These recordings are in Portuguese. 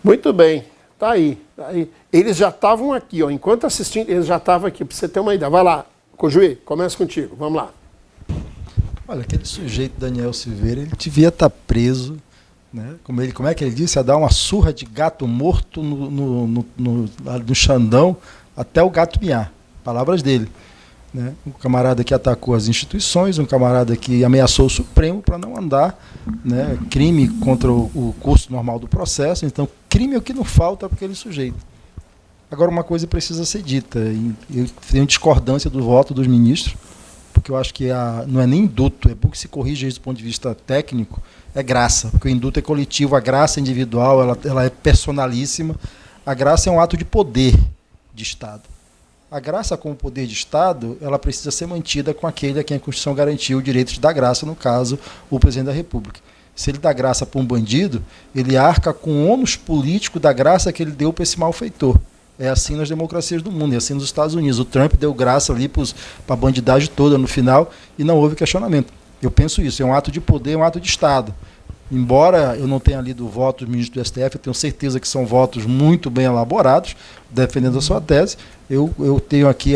Muito bem, tá aí. Eles já estavam aqui, ó. Enquanto assistindo, eles já estavam aqui, para você ter uma ideia. Vai lá, Cojuí, começa contigo, vamos lá. Olha, aquele sujeito, Daniel Silveira, ele devia estar preso, né? Como é que ele disse? A dar uma surra de gato morto no Xandão até o gato miar. Palavras dele. Né? Um camarada que atacou as instituições, um camarada que ameaçou o Supremo para não andar, né? Crime contra o curso normal do processo. Então, crime é o que não falta para aquele sujeito. Agora, uma coisa precisa ser dita. Eu tenho discordância do voto dos ministros, porque eu acho que não é nem induto, é bom que se corrija isso do ponto de vista técnico, é graça, porque o induto é coletivo, a graça é individual, ela é personalíssima. A graça é um ato de poder de Estado. A graça como poder de Estado, ela precisa ser mantida com aquele a quem a Constituição garantiu o direito de dar graça, no caso, o presidente da República. Se ele dá graça para um bandido, ele arca com o ônus político da graça que ele deu para esse malfeitor. É assim nas democracias do mundo, é assim nos Estados Unidos. O Trump deu graça ali para a bandidagem toda no final e não houve questionamento. Eu penso isso, é um ato de poder, é um ato de Estado. Embora eu não tenha lido o voto do ministro do STF, eu tenho certeza que são votos muito bem elaborados, defendendo a sua tese. Eu tenho aqui,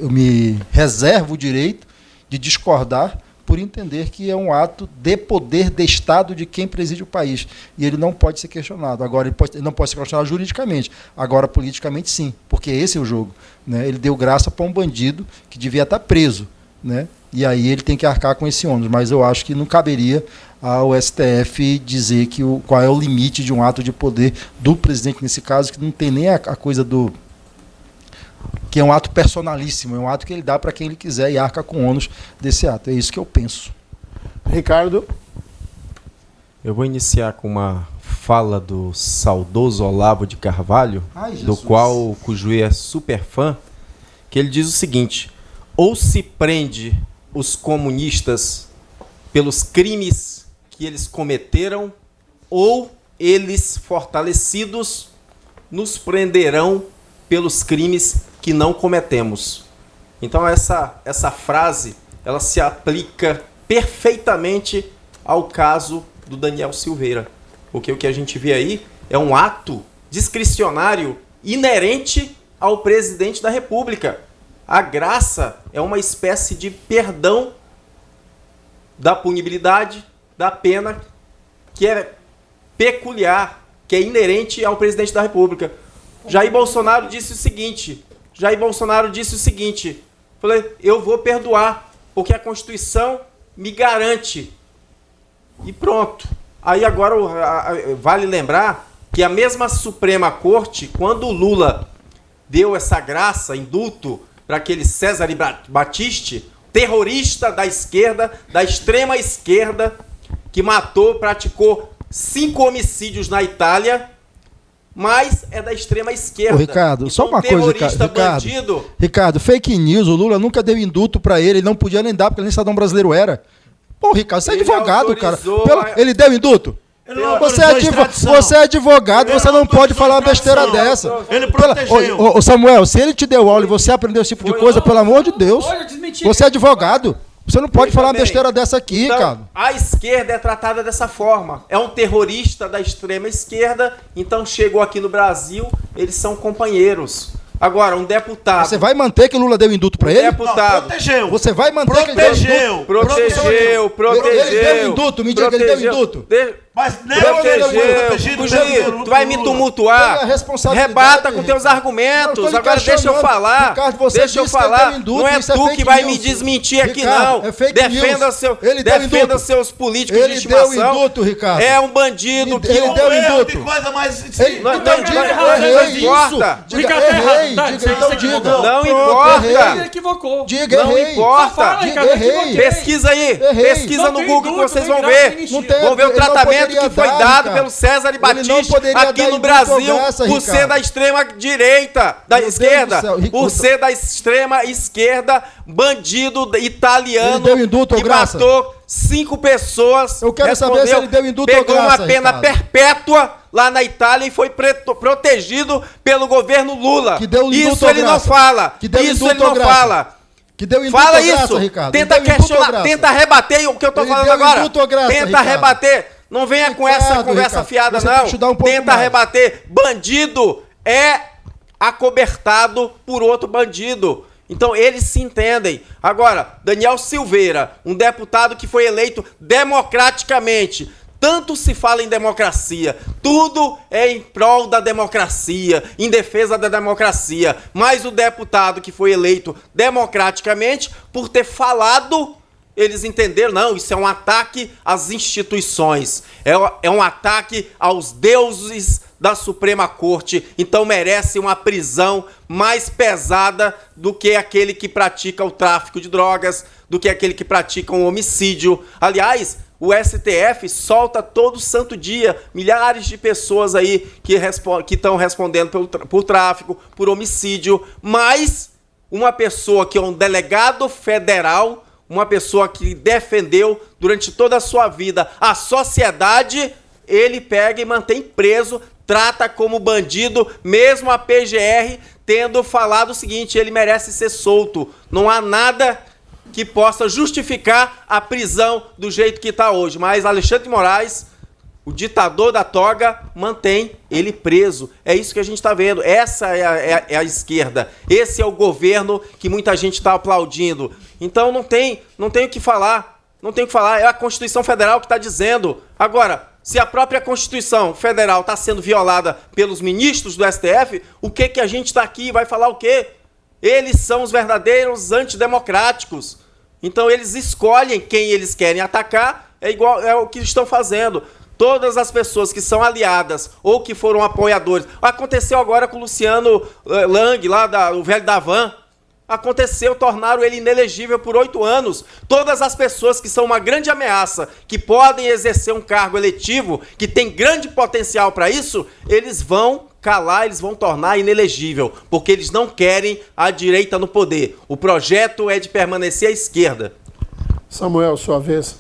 eu me reservo o direito de discordar por entender que é um ato de poder de Estado de quem preside o país. E ele não pode ser questionado. Agora, ele não pode ser questionado juridicamente. Agora, politicamente, sim, porque esse é o jogo. Né? Ele deu graça para um bandido que devia estar preso. Né? E aí ele tem que arcar com esse ônus. Mas eu acho que não caberia ao STF dizer qual é o limite de um ato de poder do presidente, nesse caso, que não tem nem a coisa do... que é um ato personalíssimo, é um ato que ele dá para quem ele quiser e arca com o ônus desse ato. É isso que eu penso. Ricardo? Eu vou iniciar com uma fala do saudoso Olavo de Carvalho, do qual o Cojuí é super fã, que ele diz o seguinte: ou se prende os comunistas pelos crimes que eles cometeram, ou eles, fortalecidos, nos prenderão pelos crimes que não cometemos. Então essa frase, ela se aplica perfeitamente ao caso do Daniel Silveira. Porque o que a gente vê aí é um ato discricionário inerente ao presidente da República. A graça é uma espécie de perdão da punibilidade, da pena, que é peculiar, que é inerente ao presidente da República. Jair Bolsonaro disse o seguinte, falei, eu vou perdoar, porque a Constituição me garante. E pronto. Aí agora vale lembrar que a mesma Suprema Corte, quando o Lula deu essa graça, indulto, para aquele César Battisti, terrorista da esquerda, da extrema esquerda, que praticou 5 homicídios na Itália, mas é da extrema esquerda. Ô, Ricardo, então, só uma coisa, Ricardo, fake news, o Lula nunca deu indulto para ele não podia nem dar, porque ele nem cidadão brasileiro era. Pô, Ricardo, você é advogado, cara. Ele deu indulto? Você é advogado, você não pode falar uma besteira dessa. Ele protegeu. Ô, Samuel, se ele te deu aula e você aprendeu esse tipo de coisa, pelo amor de Deus, você é advogado. Você não pode falar uma besteira dessa aqui, então, cara. A esquerda é tratada dessa forma. É um terrorista da extrema esquerda, então chegou aqui no Brasil, eles são companheiros. Agora, um deputado... Você vai manter que Lula deu indulto pra ele? Deputado. Não, protegeu. Você vai manter que ele deu indulto? Protegeu. Ele deu indulto, me diga que ele deu indulto. Mas nem protegido. Tu vai me tumultuar? Rebata com teus argumentos. Agora deixa eu falar. Não é tu que vai me desmentir aqui, não. Defenda seus políticos de estimação. Ele deu indulto, Ricardo. É um bandido que... Ele deu indulto. Não importa. Ele equivocou. Diga, não importa. Pesquisa aí. Pesquisa no Google que vocês vão ver. Vão ver o tratamento que foi dado pelo César Battisti aqui no Brasil por ser da extrema direita, da esquerda, por ser da extrema esquerda, bandido italiano que matou 5 pessoas. Eu quero saber se ele deu indulto ou graça, pegou uma pena perpétua lá na Itália e foi protegido pelo governo Lula. Isso ele não fala. Isso ele não fala. Fala isso, Ricardo. Tenta questionar, tenta rebater o que eu tô falando agora. Tenta rebater. Não venha com essa conversa fiada, não. Tenta rebater. Bandido é acobertado por outro bandido. Então, eles se entendem. Agora, Daniel Silveira, um deputado que foi eleito democraticamente. Tanto se fala em democracia. Tudo é em prol da democracia, em defesa da democracia. Mas o deputado que foi eleito democraticamente, por ter falado, eles entenderam, não, isso é um ataque às instituições. É um ataque aos deuses da Suprema Corte, então merece uma prisão mais pesada do que aquele que pratica o tráfico de drogas, do que aquele que pratica um homicídio. Aliás, o STF solta todo santo dia milhares de pessoas aí que estão respondendo por tráfico, por homicídio, mas uma pessoa que é um delegado federal, uma pessoa que defendeu durante toda a sua vida a sociedade, ele pega e mantém preso, trata como bandido, mesmo a PGR tendo falado o seguinte, ele merece ser solto. Não há nada que possa justificar a prisão do jeito que está hoje. Mas Alexandre de Moraes, o ditador da toga, mantém ele preso. É isso que a gente está vendo. Essa é a esquerda. Esse é o governo que muita gente está aplaudindo. Então não tem o que falar. Não tem o que falar. É a Constituição Federal que está dizendo. Agora, se a própria Constituição Federal está sendo violada pelos ministros do STF, o que a gente está aqui vai falar o quê? Eles são os verdadeiros antidemocráticos. Então eles escolhem quem eles querem atacar, é o que estão fazendo. Todas as pessoas que são aliadas ou que foram apoiadores. Aconteceu agora com o Luciano Lang, lá o velho da Van. Aconteceu, tornaram ele inelegível por 8 anos. Todas as pessoas que são uma grande ameaça, que podem exercer um cargo eletivo, que tem grande potencial para isso, eles vão calar, eles vão tornar inelegível, porque eles não querem a direita no poder. O projeto é de permanecer à esquerda. Samuel, sua vez.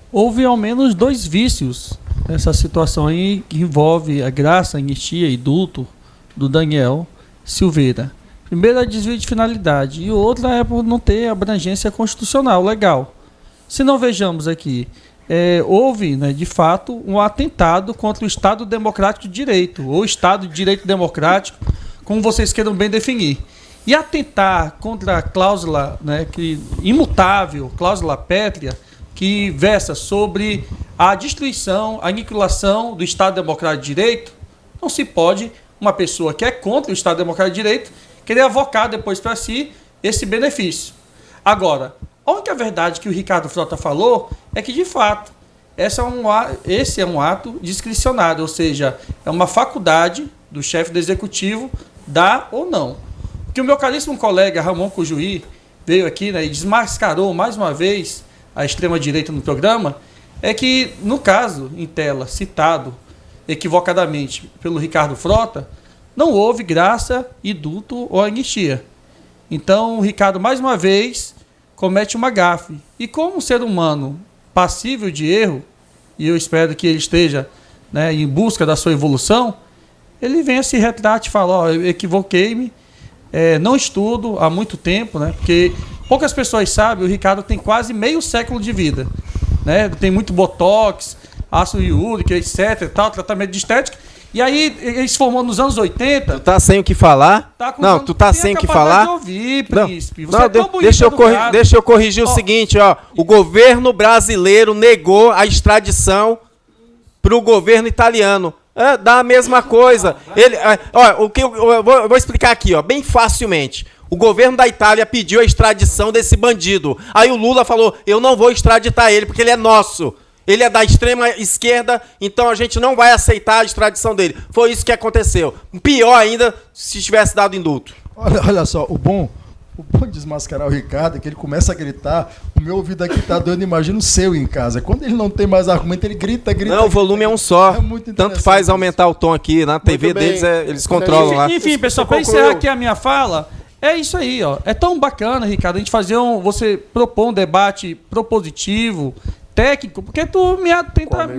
Houve ao menos 2 vícios nessa situação aí que envolve a graça, a anistia e indulto do Daniel Silveira. Primeiro é desvio de finalidade e outra é por não ter abrangência constitucional legal. Se não vejamos aqui, houve, né, de fato, um atentado contra o Estado Democrático de Direito, ou Estado de Direito Democrático, como vocês queiram bem definir. E atentar contra a cláusula, né, imutável, cláusula pétrea, que versa sobre a destruição, a aniquilação do Estado Democrático de Direito, não se pode uma pessoa que é contra o Estado Democrático de Direito querer avocar depois para si esse benefício. Agora, a única verdade que o Ricardo Frota falou é que, de fato, esse é um ato discricionário, ou seja, é uma faculdade do chefe do executivo dar ou não. O que o meu caríssimo colega Ramon Cujuí veio aqui, né, e desmascarou mais uma vez a extrema-direita no programa, é que, no caso, em tela, citado equivocadamente pelo Ricardo Frota, não houve graça, indulto ou anistia. Então, o Ricardo, mais uma vez, comete uma gafe. E como um ser humano passível de erro, e eu espero que ele esteja, né, em busca da sua evolução, ele venha se retrate e falar, eu equivoquei-me, não estudo há muito tempo, né, porque poucas pessoas sabem, o Ricardo tem quase meio século de vida. Né, tem muito botox, ácido hialurônico, etc, tal, tratamento de estética. E aí, ele se formou nos anos 80. Tu tá sem o que falar? Não, tu tá sem o que falar? De ouvir, príncipe. Não, deixa eu corrigir o seguinte, ó. O governo brasileiro negou a extradição pro governo italiano. Dá a mesma coisa. Eu vou explicar aqui, ó, bem facilmente. O governo da Itália pediu a extradição desse bandido. Aí o Lula falou, eu não vou extraditar ele porque ele é nosso. Ele é da extrema esquerda, então a gente não vai aceitar a extradição dele. Foi isso que aconteceu. Pior ainda se tivesse dado indulto. Olha só, o bom de desmascarar o Ricardo é que ele começa a gritar, o meu ouvido aqui tá doendo, imagina o seu em casa. Quando ele não tem mais argumento, ele grita. Não, o volume é um só. Tanto faz aumentar o tom aqui, na TV deles, eles controlam lá. Enfim, pessoal, para encerrar aqui a minha fala, é isso aí, ó. É tão bacana, Ricardo, a gente você propor um debate propositivo, técnico, porque tu tenta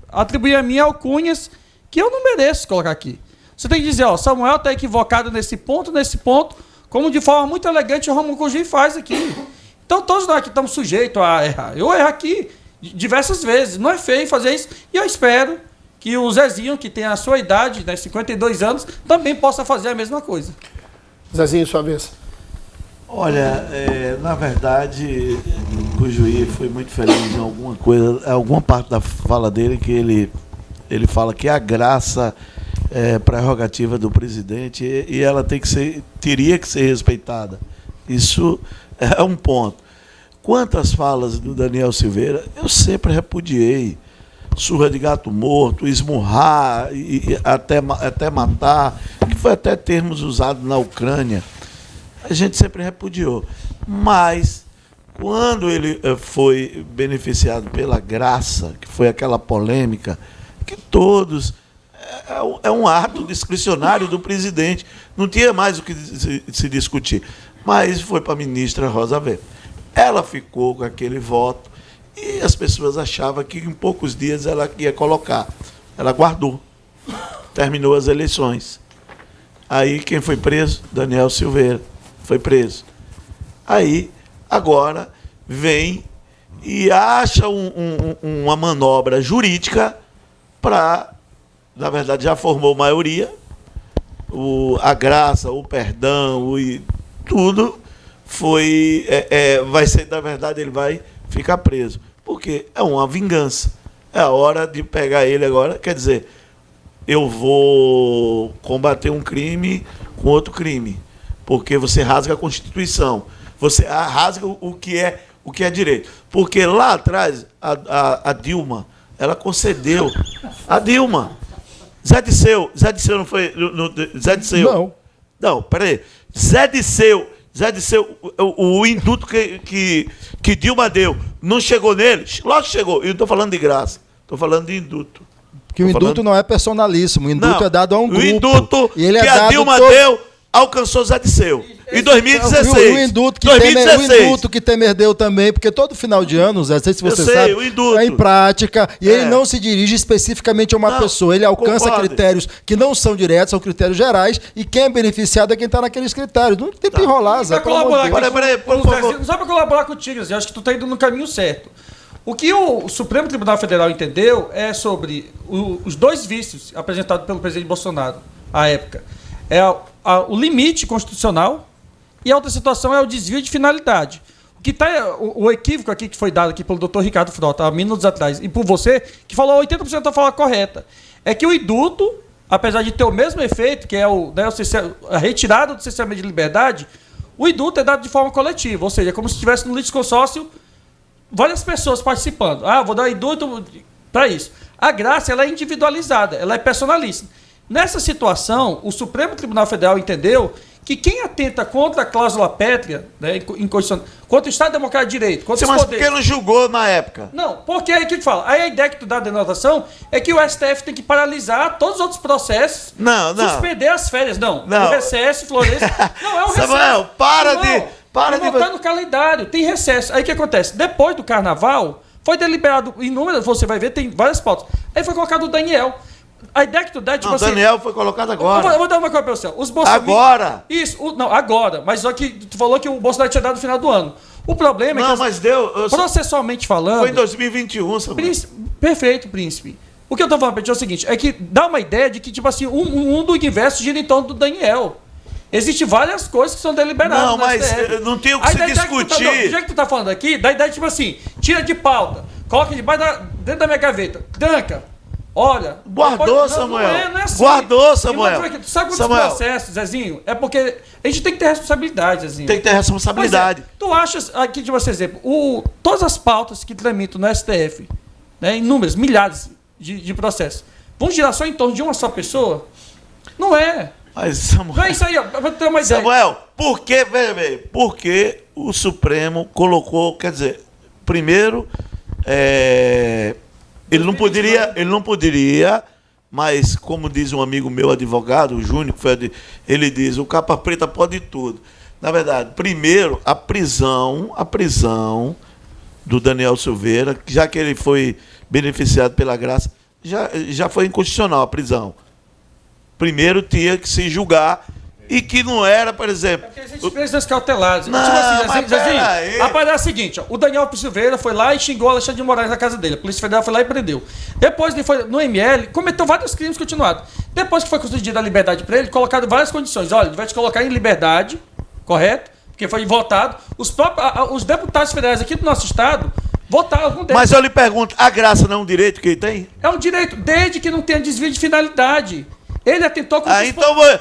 atribuir a mim alcunhas que eu não mereço colocar aqui. Você tem que dizer, ó, Samuel está equivocado nesse ponto, como de forma muito elegante o Ramon Cujuí faz aqui. Então todos nós aqui estamos sujeitos a errar. Eu erro aqui diversas vezes. Não é feio fazer isso. E eu espero que o Zezinho, que tem a sua idade, né, 52 anos, também possa fazer a mesma coisa. Zezinho, sua vez. Olha, na verdade, o juiz foi muito feliz em alguma coisa, alguma parte da fala dele que ele fala que a graça é prerrogativa do presidente e ela teria que ser respeitada. Isso é um ponto. Quanto às falas do Daniel Silveira, eu sempre repudiei. Surra de gato morto, esmurrar, e até matar, que foi até termos usados na Ucrânia. A gente sempre repudiou. Mas, quando ele foi beneficiado pela graça, que foi aquela polêmica, que todos... É um ato discricionário do presidente. Não tinha mais o que se discutir. Mas foi para a ministra Rosa Weber. Ela ficou com aquele voto e as pessoas achavam que em poucos dias ela ia colocar. Ela guardou. Terminou as eleições. Aí quem foi preso? Daniel Silveira. Foi preso. Aí, agora, vem e acha uma manobra jurídica para... Na verdade, já formou maioria. A graça, o perdão, tudo foi... vai ser, na verdade, ele vai ficar preso. Porque é uma vingança. É a hora de pegar ele agora. Quer dizer, eu vou combater um crime com outro crime. Porque você rasga a Constituição. Você rasga o que é direito. Porque lá atrás, a Dilma, ela concedeu... A Dilma... Zé Disseu não foi... Zé Disseu. Não, peraí. Zé Disseu, o induto que Dilma deu, não chegou nele? Lógico que chegou. Eu não estou falando de graça. Estou falando de induto. Porque o induto não é personalíssimo. O induto é dado a um grupo. O induto e ele que a Dilma deu alcançou Zé Disseu. Em 2016. O induto que Temer deu também, porque todo final de ano, Zé, não sei se você sabe, é em prática, e ele não se dirige especificamente a uma pessoa, ele alcança critérios que não são diretos, são critérios gerais, e quem é beneficiado é quem está naqueles critérios. Não tenta enrolar, Zé. Não só para colaborar contigo, Zé, acho que tu está indo no caminho certo. O que o Supremo Tribunal Federal entendeu é sobre os dois vícios apresentados pelo presidente Bolsonaro à época. É o limite constitucional e a outra situação é o desvio de finalidade. O equívoco aqui que foi dado aqui pelo Dr. Ricardo Frota há minutos atrás e por você, que falou 80% da fala correta, é que o induto, apesar de ter o mesmo efeito, que é a retirada do cerceamento de liberdade, o induto é dado de forma coletiva, ou seja, é como se estivesse no litisconsórcio várias pessoas participando. Vou dar induto para isso. A graça ela é individualizada, ela é personalista. Nessa situação, o Supremo Tribunal Federal entendeu que quem atenta contra a cláusula pétrea, né, contra o Estado Democrático de Direito, contra os poderes... Mas por que não julgou na época? Não, porque aí que tu fala. Aí a ideia que tu dá da denotação é que o STF tem que paralisar todos os outros processos, suspender as férias. Não. O recesso, Florença... Não, é um recesso. Samuel, para de botar no calendário, tem recesso. Aí o que acontece? Depois do Carnaval, foi deliberado inúmeras, você vai ver, tem várias pautas. Aí foi colocado o Daniel. A ideia que tu dá, tipo assim... Daniel foi colocado agora. Eu vou dar uma coisa pra você. Os agora? Isso. Agora. Mas só que tu falou que o Bolsonaro tinha dado no final do ano. O problema é que... mas deu... Processualmente falando... Foi em 2021, Samuel. Perfeito, príncipe. O que eu tô falando pra ti é o seguinte, é que dá uma ideia de que, tipo assim, o mundo do universo gira em torno do Daniel. Existem várias coisas que são deliberadas. Não, mas não tem o que se discutir. Do jeito que tu tá falando aqui, dá a ideia, tipo assim, tira de pauta, coloca dentro da minha gaveta, tranca. Olha... Guardou, Samuel. Não é assim. Guardou, Samuel. Tu sabe quantos processos, Zezinho? É porque a gente tem que ter responsabilidade, Zezinho. Tem que ter responsabilidade. Tu achas, aqui de você exemplo, todas as pautas que tramitam no STF, né, inúmeras, milhares de processos, vão girar só em torno de uma só pessoa? Não é. Mas, Samuel... Não é isso aí, ó, pra ter uma ideia. Samuel, por que, porque o Supremo colocou, quer dizer, primeiro... Ele não poderia, mas como diz um amigo meu, advogado, o Júnior, ele diz, o capa preta pode tudo. Na verdade, primeiro, a prisão do Daniel Silveira, já que ele foi beneficiado pela graça, já foi inconstitucional a prisão. Primeiro tinha que se julgar e que não era, por exemplo... Porque existe presas cautelares. Não, mas peraí. A parada é a seguinte, ó, o Daniel Silveira foi lá e xingou o Alexandre de Moraes na casa dele. A Polícia Federal foi lá e prendeu. Depois ele foi no ML, cometeu vários crimes continuados. Depois que foi concedida a liberdade para ele, colocaram várias condições. Olha, ele vai te colocar em liberdade, correto? Porque foi votado. Os deputados federais aqui do nosso estado votaram algum deles. Mas eu lhe pergunto, a graça não é um direito que ele tem? É um direito, desde que não tenha desvio de finalidade. Ele atentou com então, olha,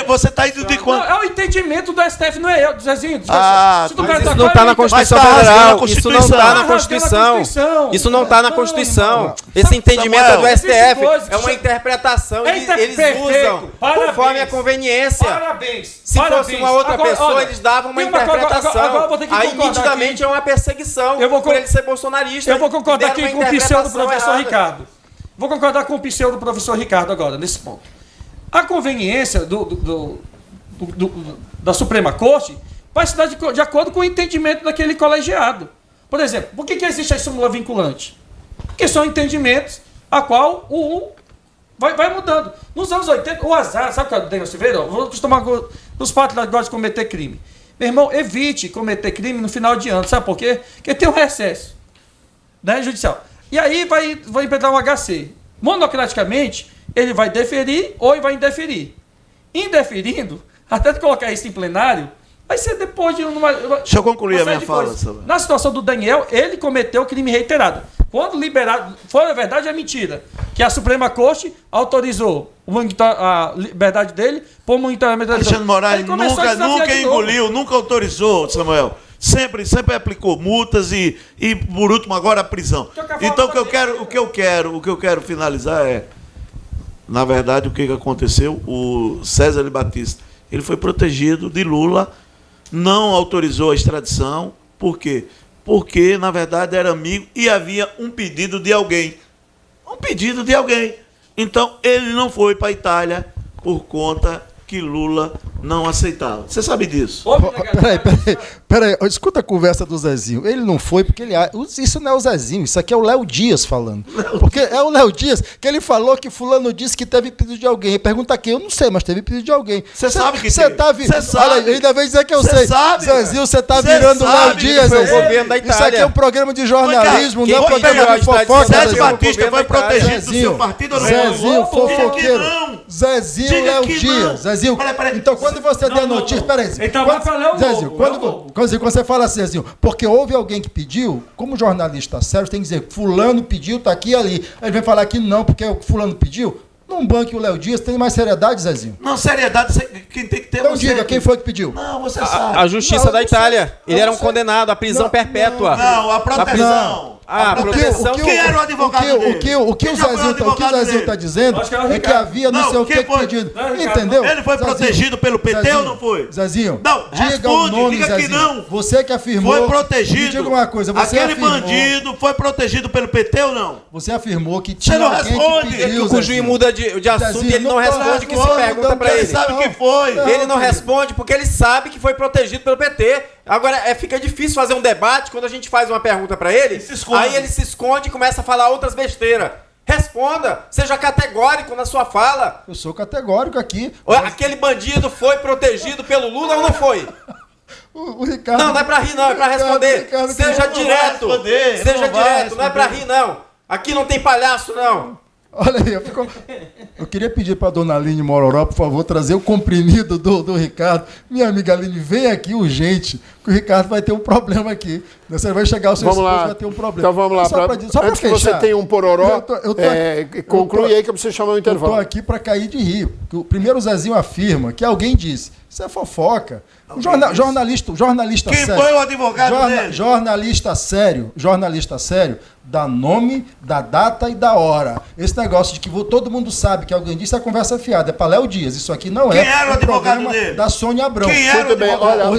você está indo de quanto? Não, é o entendimento do STF, não é eu, do Zezinho. Isso não está na Constituição Federal. Isso não está na Constituição. Isso não está na Constituição. Esse entendimento é do STF. É uma interpretação. Eles usam conforme a conveniência. Parabéns. Se fosse uma outra pessoa, eles davam uma interpretação. Aí, nitidamente, é uma perseguição por ele ser bolsonarista. Eu vou concordar aqui com o pseudo professor Ricardo. Vou concordar com o pseudo professor Ricardo agora, nesse ponto. A conveniência da Suprema Corte vai se dar de acordo com o entendimento daquele colegiado. Por exemplo, por que existe a súmula vinculante? Porque são entendimentos a qual o vai mudando. Nos anos 80, o azar, sabe o que é o Daniel Silveira? Eu vou costumar os patriotas gostam de cometer crime. Meu irmão, evite cometer crime no final de ano. Sabe por quê? Porque tem um recesso, né, judicial. E aí vai implementar um HC. Monocraticamente, ele vai deferir ou vai indeferir. Indeferindo, até de colocar isso em plenário, vai ser depois de uma... Deixa eu concluir a minha fala. Na situação do Daniel, ele cometeu crime reiterado. Quando liberado, foi a verdade, é mentira. Que a Suprema Corte autorizou a liberdade dele por monitoramento... Alexandre Moraes nunca engoliu, nunca autorizou, Samuel. Sempre aplicou multas e por último agora a prisão. Então o que eu quero finalizar é, na verdade, o que aconteceu? O César de Batista, ele foi protegido de Lula, não autorizou a extradição. Por quê? Porque, na verdade, era amigo e havia um pedido de alguém. Então, ele não foi para a Itália por conta que Lula não aceitava. Você sabe disso? Peraí, escuta a conversa do Zezinho. Ele não foi porque ele... Isso não é o Zezinho, isso aqui é o Léo Dias falando. Porque é o Léo Dias que ele falou que fulano disse que teve pedido de alguém. Pergunta quem? Eu não sei, mas teve pedido de alguém. Você sabe que você tá virando... Olha, ainda vem dizer que eu sei. Sabe, Zezinho, você tá virando o Léo Dias. Isso aqui é um programa de jornalismo, não é um programa de fofoca. César Batista foi protegido do seu partido ou não? Zezinho, fofoqueiro. Zezinho, Léo Dias. Zezinho, então quando você der notícia... Peraí. Zezinho, quando você fala assim, Zezinho, porque houve alguém que pediu, como jornalista sério, tem que dizer, fulano pediu, tá aqui e ali. Ele vem falar que não, porque o fulano pediu. Não banque o Léo Dias, tem mais seriedade, Zezinho? Não, seriedade, quem tem que ter... Então diga, quem foi que pediu? Não, você sabe. A Justiça da Itália. Ele era um condenado à prisão perpétua. Não, a proteção. Proteção. Quem era o advogado dele? O que o Zezinho está dizendo é que havia não sei o que pedido. Entendeu? Ele foi protegido pelo PT ou não foi? Zezinho, não, diga o nome, diga Zezinho. Que não. Você que afirmou... Foi protegido. Diga uma coisa, você aquele afirmou... bandido foi protegido pelo PT ou não? Você afirmou que tinha alguém que pediu, o juiz muda de assunto e ele não responde o que se pergunta para ele. Ele sabe que foi. Ele não responde porque ele sabe que foi protegido pelo PT. Agora, fica difícil fazer um debate quando a gente faz uma pergunta para ele, aí ele se esconde e começa a falar outras besteiras. Responda, seja categórico na sua fala. Eu sou categórico aqui. Aquele bandido foi protegido pelo Lula ou não foi? O Ricardo... Não é pra rir não, é pra responder. Seja direto, não é pra rir não. Aqui não tem palhaço não. Olha aí, eu queria pedir para a dona Aline Mororó, por favor, trazer o comprimido do Ricardo. Minha amiga Aline, vem aqui urgente, que o Ricardo vai ter um problema aqui. Você vai chegar, o seu esposo vai ter um problema. Então vamos lá. Antes que você tenha um pororó, conclui aí que eu preciso chamar o intervalo. Eu estou aqui para cair de rir. Primeiro o Zezinho afirma que alguém disse, isso é fofoca. Jornalista Quem sério. foi o advogado dele? Jornalista sério, dá nome, da data e da hora. Esse negócio de que todo mundo sabe que alguém disse é conversa fiada. É para Léo Dias. Isso aqui não Quem era o advogado dele? Da Sônia Abrão. Quem era o advogado? Olha,